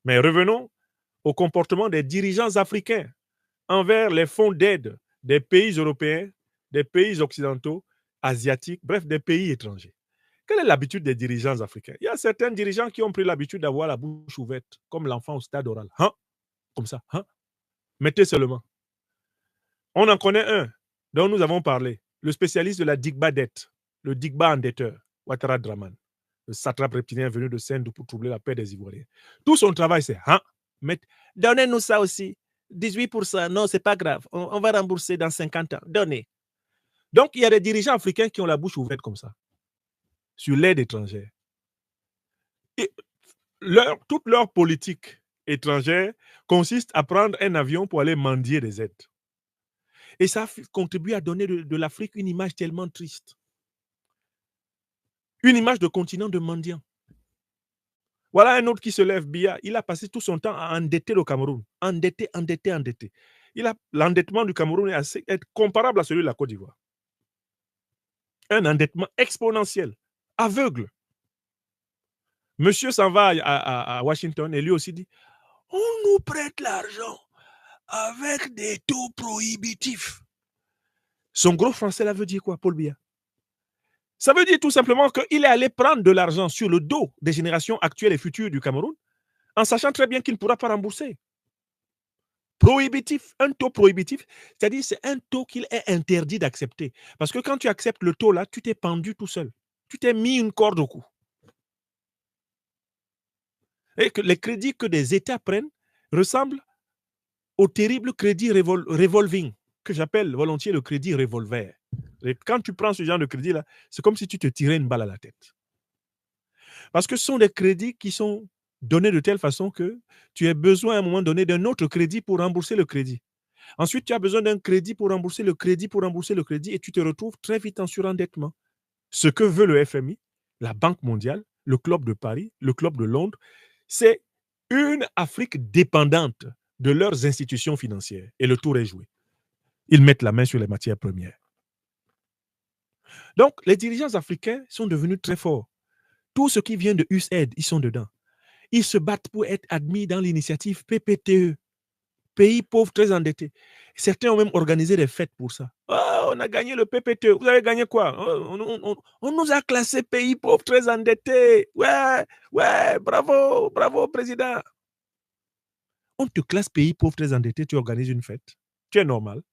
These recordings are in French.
Mais revenons au comportement des dirigeants africains envers les fonds d'aide des pays européens, des pays occidentaux, asiatiques, bref, des pays étrangers. Quelle est l'habitude des dirigeants africains? Il y a certains dirigeants qui ont pris l'habitude d'avoir la bouche ouverte, comme l'enfant au stade oral. Hein? Comme ça. Hein? Mettez seulement. On en connaît un dont nous avons parlé, le spécialiste de la Digba dette, le Digba endetteur, Ouattara Draman, le satrape reptilien venu de Sendou pour troubler la paix des Ivoiriens. Tout son travail, c'est hein? Donnez-nous ça aussi. 18%, non, c'est pas grave. On va rembourser dans 50 ans. Donnez. Donc, il y a des dirigeants africains qui ont la bouche ouverte comme ça, sur l'aide étrangère. Et toute leur politique étrangère consiste à prendre un avion pour aller mendier des aides. Et ça contribue à donner de l'Afrique une image tellement triste. Une image de continent de mendiants. Voilà un autre qui se lève, Biya. Il a passé tout son temps à endetter le Cameroun. Endetté. L'endettement du Cameroun est comparable à celui de la Côte d'Ivoire. Un endettement exponentiel, aveugle. Monsieur s'en va à Washington et lui aussi dit, on nous prête l'argent avec des taux prohibitifs. Son gros français là veut dire quoi, Paul Biya? Ça veut dire tout simplement qu'il est allé prendre de l'argent sur le dos des générations actuelles et futures du Cameroun, en sachant très bien qu'il ne pourra pas rembourser. Prohibitif, un taux prohibitif, c'est-à-dire c'est un taux qu'il est interdit d'accepter. Parce que quand tu acceptes le taux là, tu t'es pendu tout seul. Tu t'es mis une corde au cou. Et que les crédits que des États prennent ressemblent au terrible crédit revolving, que j'appelle volontiers le crédit revolver. Et quand tu prends ce genre de crédit-là, c'est comme si tu te tirais une balle à la tête. Parce que ce sont des crédits qui sont donnés de telle façon que tu as besoin à un moment donné d'un autre crédit pour rembourser le crédit. Ensuite, tu as besoin d'un crédit pour rembourser le crédit, et tu te retrouves très vite en surendettement. Ce que veut le FMI, la Banque mondiale, le Club de Paris, le Club de Londres, c'est une Afrique dépendante de leurs institutions financières. Et le tour est joué. Ils mettent la main sur les matières premières. Donc, les dirigeants africains sont devenus très forts. Tout ce qui vient de USAID, ils sont dedans. Ils se battent pour être admis dans l'initiative PPTE, pays pauvres très endettés. Certains ont même organisé des fêtes pour ça. Oh, on a gagné le PPTE. Vous avez gagné quoi? On nous a classé pays pauvres très endettés. Ouais, bravo, président. On te classe pays pauvres très endettés, tu organises une fête. Tu es normal.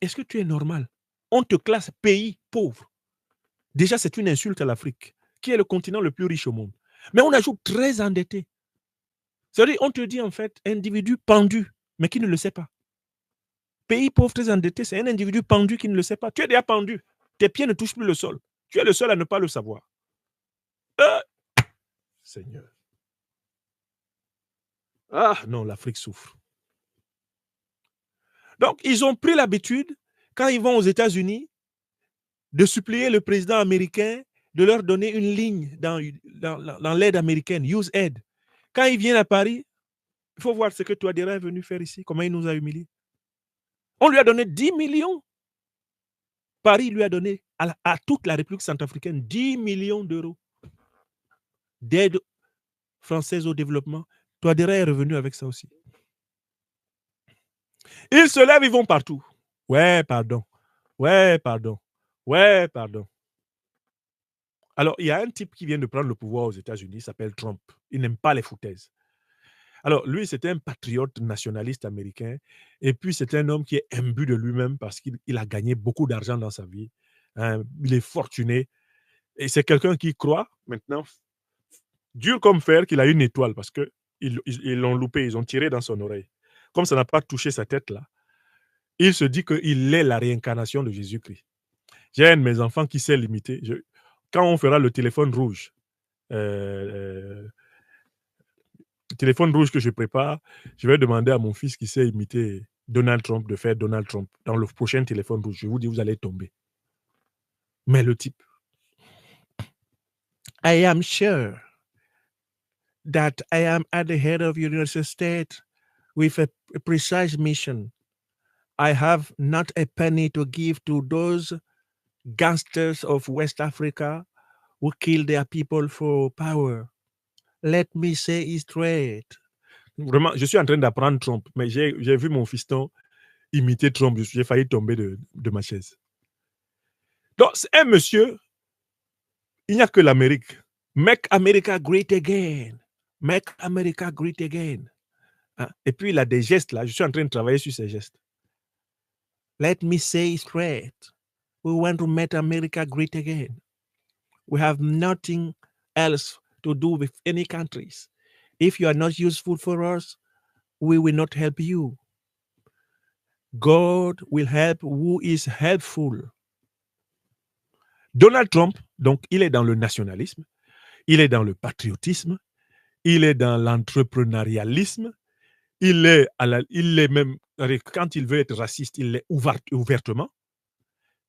Est-ce que tu es normal? On te classe pays pauvre. Déjà, c'est une insulte à l'Afrique, qui est le continent le plus riche au monde. Mais on ajoute très endetté. C'est-à-dire, on te dit en fait, individu pendu, mais qui ne le sait pas. Pays pauvre très endetté, c'est un individu pendu qui ne le sait pas. Tu es déjà pendu. Tes pieds ne touchent plus le sol. Tu es le seul à ne pas le savoir. Seigneur. Ah non, l'Afrique souffre. Donc, ils ont pris l'habitude, quand ils vont aux États-Unis, de supplier le président américain de leur donner une ligne dans l'aide américaine, USAID. Quand ils viennent à Paris, il faut voir ce que Touadéra est venu faire ici, comment il nous a humiliés. On lui a donné 10 millions. Paris lui a donné à toute la République centrafricaine 10 millions d'euros d'aide française au développement. Touadéra est revenu avec ça aussi. Ils se lèvent, ils vont partout. Ouais, pardon. Alors, il y a un type qui vient de prendre le pouvoir aux États-Unis, il s'appelle Trump. Il n'aime pas les foutaises. Alors, lui, c'était un patriote nationaliste américain. Et puis, c'est un homme qui est imbu de lui-même parce qu'il a gagné beaucoup d'argent dans sa vie. Hein, il est fortuné. Et c'est quelqu'un qui croit, maintenant, dur comme fer, qu'il a une étoile parce qu'ils l'ont loupé, ils ont tiré dans son oreille. Comme ça n'a pas touché sa tête là, il se dit qu'il est la réincarnation de Jésus-Christ. J'ai un de mes enfants qui sait l'imiter. Quand on fera le téléphone rouge, le téléphone rouge que je prépare, je vais demander à mon fils qui sait imiter Donald Trump de faire Donald Trump dans le prochain téléphone rouge. Je vous dis, vous allez tomber. Mais le type, I am sure that I am at the head of United States with a precise mission. I have not a penny to give to those gangsters of West Africa who kill their people for power. Let me say it straight. Vraiment, je suis en train d'apprendre Trump, mais j'ai vu mon fiston imiter Trump. J'ai failli tomber de ma chaise. Donc, c'est un monsieur, il n'y a que l'Amérique. Make America great again. Make America great again. Hein? Et puis, il a des gestes là. Je suis en train de travailler sur ces gestes. Let me say it straight. We want to make America great again. We have nothing else to do with any countries. If you are not useful for us, we will not help you. God will help who is helpful. Donald Trump, donc, il est dans le nationalisme, il est dans le patriotisme, il est dans l'entrepreneurialisme, il est même, quand il veut être raciste, il l'est ouvertement.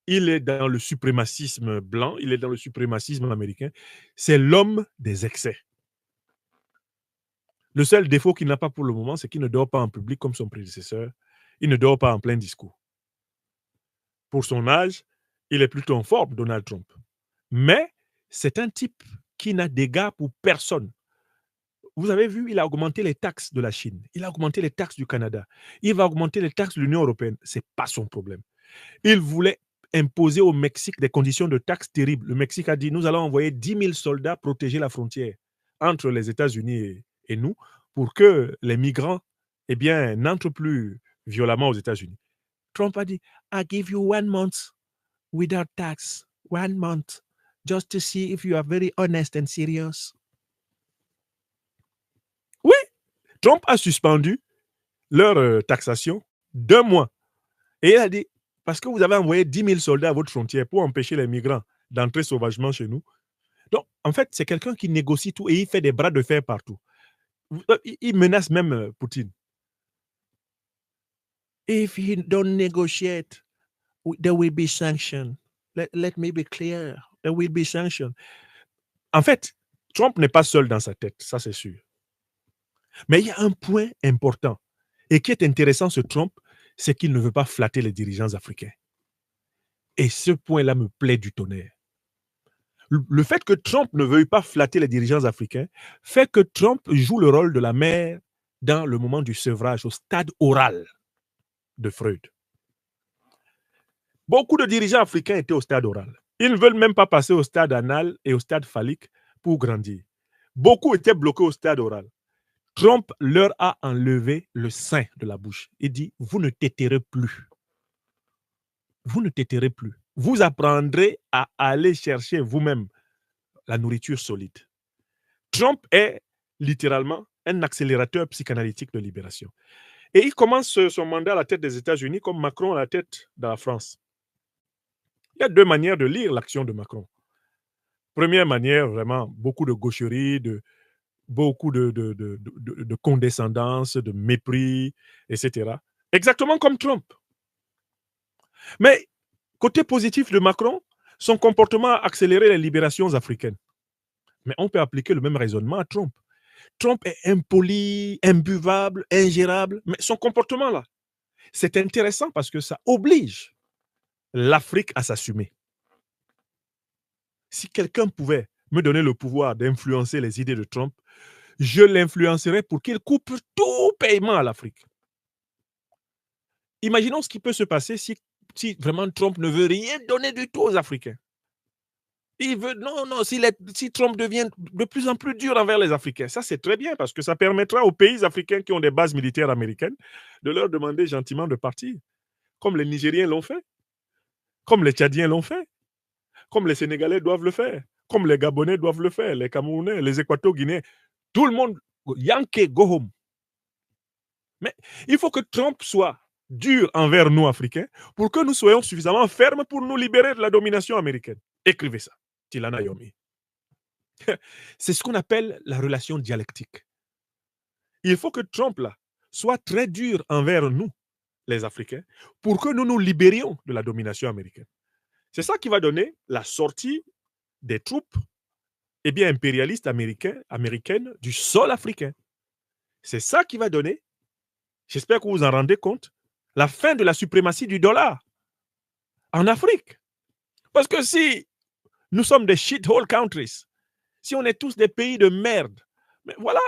Il est dans le suprémacisme blanc, il est dans le suprémacisme américain. C'est l'homme des excès. Le seul défaut qu'il n'a pas pour le moment, c'est qu'il ne dort pas en public comme son prédécesseur. Il ne dort pas en plein discours. Pour son âge, il est plutôt en forme, Donald Trump. Mais c'est un type qui n'a d'égard pour personne. Vous avez vu, il a augmenté les taxes de la Chine. Il a augmenté les taxes du Canada. Il va augmenter les taxes de l'Union européenne. Ce n'est pas son problème. Il voulait imposer au Mexique des conditions de taxes terribles. Le Mexique a dit, nous allons envoyer 10 000 soldats protéger la frontière entre les États-Unis et nous pour que les migrants n'entrent plus violemment aux États-Unis. Trump a dit, I give you 1 month without tax. 1 month. Just to see if you are very honest and serious. Oui, Trump a suspendu leur taxation d'1 mois. Et il a dit, parce que vous avez envoyé 10 000 soldats à votre frontière pour empêcher les migrants d'entrer sauvagement chez nous. Donc, en fait, c'est quelqu'un qui négocie tout et il fait des bras de fer partout. Il menace même Poutine. If he don't negotiate, there will be sanctions. Let me be clear. There will be sanctions. En fait, Trump n'est pas seul dans sa tête, ça c'est sûr. Mais il y a un point important et qui est intéressant sur Trump, c'est qu'il ne veut pas flatter les dirigeants africains. Et ce point-là me plaît du tonnerre. Le fait que Trump ne veuille pas flatter les dirigeants africains fait que Trump joue le rôle de la mère dans le moment du sevrage, au stade oral de Freud. Beaucoup de dirigeants africains étaient au stade oral. Ils ne veulent même pas passer au stade anal et au stade phallique pour grandir. Beaucoup étaient bloqués au stade oral. Trump leur a enlevé le sein de la bouche. Il dit, vous ne téterez plus. Vous ne téterez plus. Vous apprendrez à aller chercher vous-même la nourriture solide. Trump est littéralement un accélérateur psychanalytique de libération. Et il commence son mandat à la tête des États-Unis comme Macron à la tête de la France. Il y a 2 manières de lire l'action de Macron. Première manière, vraiment, beaucoup de gaucherie, beaucoup de condescendance, de mépris, etc. Exactement comme Trump. Mais côté positif de Macron, son comportement a accéléré les libérations africaines. Mais on peut appliquer le même raisonnement à Trump. Trump est impoli, imbuvable, ingérable, mais son comportement là, c'est intéressant parce que ça oblige l'Afrique à s'assumer. Si quelqu'un pouvait me donner le pouvoir d'influencer les idées de Trump, je l'influencerais pour qu'il coupe tout paiement à l'Afrique. Imaginons ce qui peut se passer si vraiment Trump ne veut rien donner du tout aux Africains. Il veut, si Trump devient de plus en plus dur envers les Africains, ça c'est très bien parce que ça permettra aux pays africains qui ont des bases militaires américaines de leur demander gentiment de partir, comme les Nigériens l'ont fait, comme les Tchadiens l'ont fait, comme les Sénégalais doivent le faire, comme les Gabonais doivent le faire, les Camerounais, les Équato-Guinéens, tout le monde, Yankee, go home. Mais il faut que Trump soit dur envers nous, Africains, pour que nous soyons suffisamment fermes pour nous libérer de la domination américaine. Écrivez ça, Tilana Yomi. C'est ce qu'on appelle la relation dialectique. Il faut que Trump, là, soit très dur envers nous, les Africains, pour que nous nous libérions de la domination américaine. C'est ça qui va donner la sortie des troupes impérialistes américaines du sol africain. C'est ça qui va donner, j'espère que vous vous en rendez compte, la fin de la suprématie du dollar en Afrique. Parce que si nous sommes des shithole countries, si on est tous des pays de merde, Mais voilà,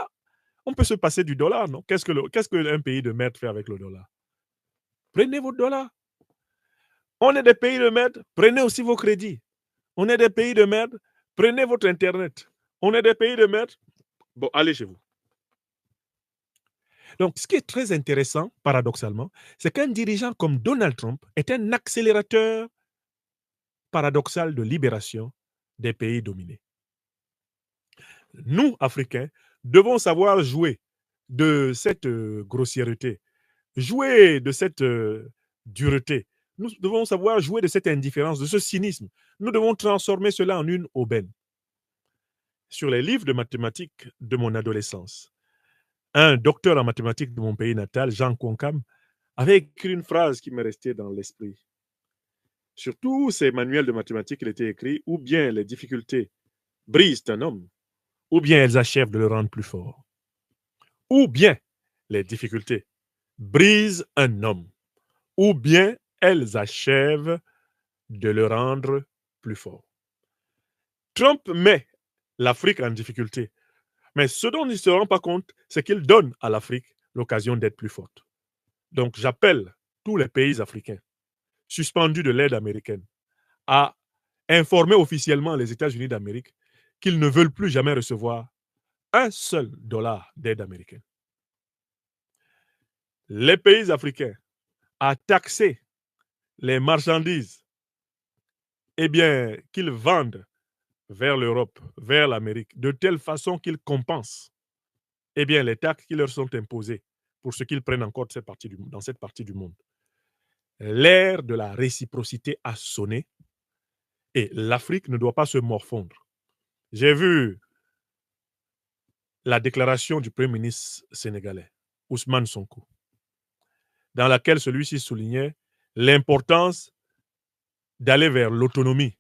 on peut se passer du dollar, non? Qu'est-ce qu'un pays de merde fait avec le dollar? Prenez votre dollar. On est des pays de merde, prenez aussi vos crédits. On est des pays de merde, prenez votre Internet. On est des pays de merde, bon, allez chez vous. Donc, ce qui est très intéressant, paradoxalement, c'est qu'un dirigeant comme Donald Trump est un accélérateur paradoxal de libération des pays dominés. Nous, Africains, devons savoir jouer de cette grossièreté, jouer de cette dureté. Nous devons savoir jouer de cette indifférence, de ce cynisme. Nous devons transformer cela en une aubaine. Sur les livres de mathématiques de mon adolescence, un docteur en mathématiques de mon pays natal, Jean Konkam, avait écrit une phrase qui m'est restée dans l'esprit. Sur tous ces manuels de mathématiques, il était écrit « Ou bien les difficultés brisent un homme, ou bien elles achèvent de le rendre plus fort. Ou bien les difficultés brisent un homme, ou bien elles achèvent de le rendre plus fort. » Trump met l'Afrique en difficulté, mais ce dont il ne se rend pas compte, c'est qu'il donne à l'Afrique l'occasion d'être plus forte. Donc j'appelle tous les pays africains suspendus de l'aide américaine à informer officiellement les États-Unis d'Amérique qu'ils ne veulent plus jamais recevoir un seul dollar d'aide américaine. Les pays africains à taxer les marchandises qu'ils vendent vers l'Europe, vers l'Amérique, de telle façon qu'ils compensent les taxes qui leur sont imposées pour ce qu'ils prennent encore dans cette partie du monde. L'ère de la réciprocité a sonné et l'Afrique ne doit pas se morfondre. J'ai vu la déclaration du Premier ministre sénégalais, Ousmane Sonko, dans laquelle celui-ci soulignait l'importance d'aller vers l'autonomie.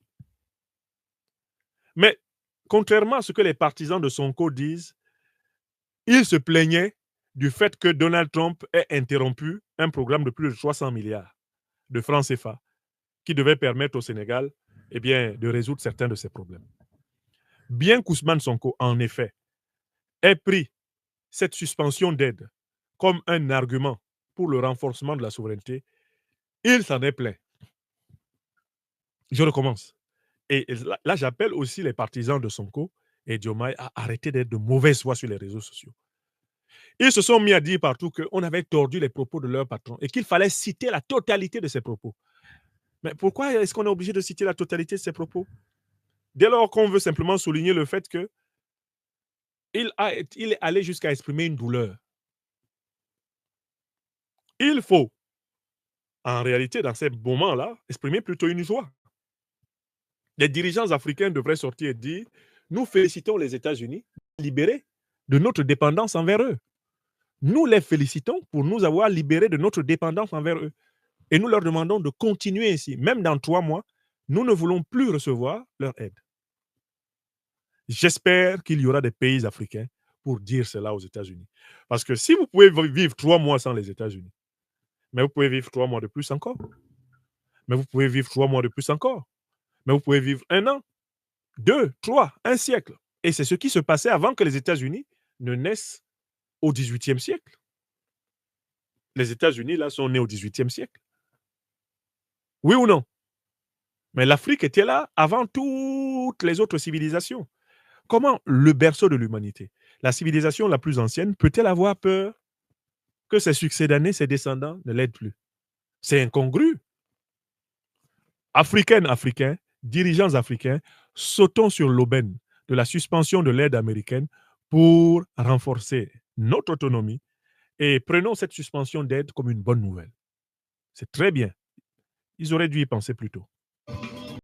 Mais contrairement à ce que les partisans de Sonko disent, il se plaignait du fait que Donald Trump ait interrompu un programme de plus de 300 milliards de francs CFA qui devait permettre au Sénégal de résoudre certains de ses problèmes. Bien qu'Ousmane Sonko, en effet, ait pris cette suspension d'aide comme un argument pour le renforcement de la souveraineté, il s'en est plaint. Je recommence. Et là, j'appelle aussi les partisans de Sonko et Diomaye à arrêter d'être de mauvaise foi sur les réseaux sociaux. Ils se sont mis à dire partout qu'on avait tordu les propos de leur patron et qu'il fallait citer la totalité de ses propos. Mais pourquoi est-ce qu'on est obligé de citer la totalité de ses propos? Dès lors qu'on veut simplement souligner le fait qu'il est allé jusqu'à exprimer une douleur. Il faut, en réalité, dans ces moments-là, exprimer plutôt une joie. Les dirigeants africains devraient sortir et dire « Nous félicitons les États-Unis libérés de notre dépendance envers eux. Nous les félicitons pour nous avoir libérés de notre dépendance envers eux. Et nous leur demandons de continuer ainsi. Même dans 3 mois, nous ne voulons plus recevoir leur aide. » J'espère qu'il y aura des pays africains pour dire cela aux États-Unis. Parce que si vous pouvez vivre 3 mois sans les États-Unis, mais vous pouvez vivre 3 mois de plus encore. Mais vous pouvez vivre 3 mois de plus encore. Mais vous pouvez vivre 1 an, 2, 3, 1 siècle. Et c'est ce qui se passait avant que les États-Unis ne naissent au XVIIIe siècle. Les États-Unis, là, sont nés au XVIIIe siècle. Oui ou non? Mais l'Afrique était là avant toutes les autres civilisations. Comment le berceau de l'humanité, la civilisation la plus ancienne, peut-elle avoir peur que ses succédanés, ses descendants ne l'aident plus? C'est incongru. Africaines, Africains, dirigeants africains, sautons sur l'aubaine de la suspension de l'aide américaine pour renforcer notre autonomie et prenons cette suspension d'aide comme une bonne nouvelle. C'est très bien. Ils auraient dû y penser plus tôt.